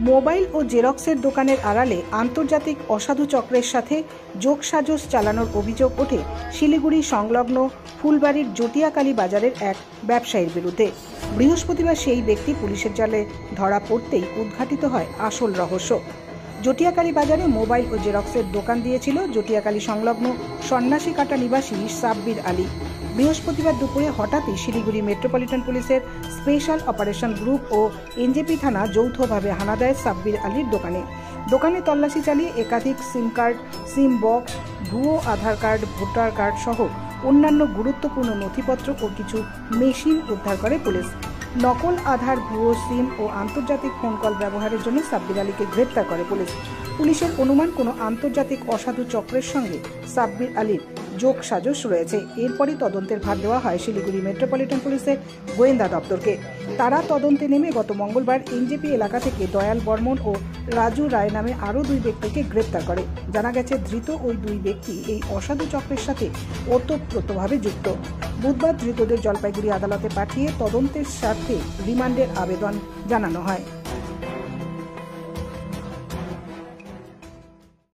Mobile ও জেরক্সের দোকানের আড়ালে আন্তর্জাতিক অসাধু চক্রের সাথে যোগসাজশ চালানোর অভিযোগ ওঠে শিলিগুড়ি সংলগ্ন ফুলবাড়ির জটিয়াকালী বাজারের এক ব্যবসায়ীর বিরুদ্ধে। বৃহস্পতিবার সেই ব্যক্তি পুলিশের জালে ধরা পড়তেই উদ্ঘাটিত হয় আসল রহস্য। জটিয়াকালী বাজারে মোবাইল ও জেরক্সের দোকান দিয়েছিল জটিয়াকালী সংলগ্ন সন্ন্যাসীকাটা নিবাসী সাব্বির আলী। বৃহস্পতিবার দুপুরে হঠাৎই শিলিগুড়ি মেট্রোপলিটন পুলিশের স্পেশাল অপারেশন গ্রুপ ও এনজেপি থানা যৌথভাবে হানা দেয় সাব্বির আলীর দোকানে তল্লাশি চালিয়ে একাধিক সিম কার্ড, সিম বক্স, ভুয়ো আধার কার্ড, ভোটার কার্ড সহ অন্যান্য গুরুত্বপূর্ণ নথিপত্র ও কিছু মেশিন উদ্ধার করে পুলিশ। নকল আধার, ভুয়ো সিম ও আন্তর্জাতিক ফোন কল ব্যবহারের জন্য সাব্বির আলীকে গ্রেপ্তার করে পুলিশের অনুমান কোনো আন্তর্জাতিক অসাধু চক্রের সঙ্গে সাব্বির আলীর যোগসাজশ রয়েছে। এরপরই তদন্তের ভার দেওয়া হয় শিলিগুড়ি মেট্রোপলিটন পুলিশের গোয়েন্দা দপ্তরকে। তারা তদন্তে নেমে গত মঙ্গলবার এনজেপি এলাকা থেকে দয়াল বর্মন ও রাজু রায় নামে আরও 2 ব্যক্তিকে গ্রেপ্তার করে। জানা গেছে ধৃত ওই 2 ব্যক্তি এই অসাধু চক্রের সাথে ওতপ্রোতভাবে যুক্ত। বুধবার ধৃতদের জলপাইগুড়ি আদালতে পাঠিয়ে তদন্তের স্বার্থে রিমান্ডের আবেদন জানানো হয়।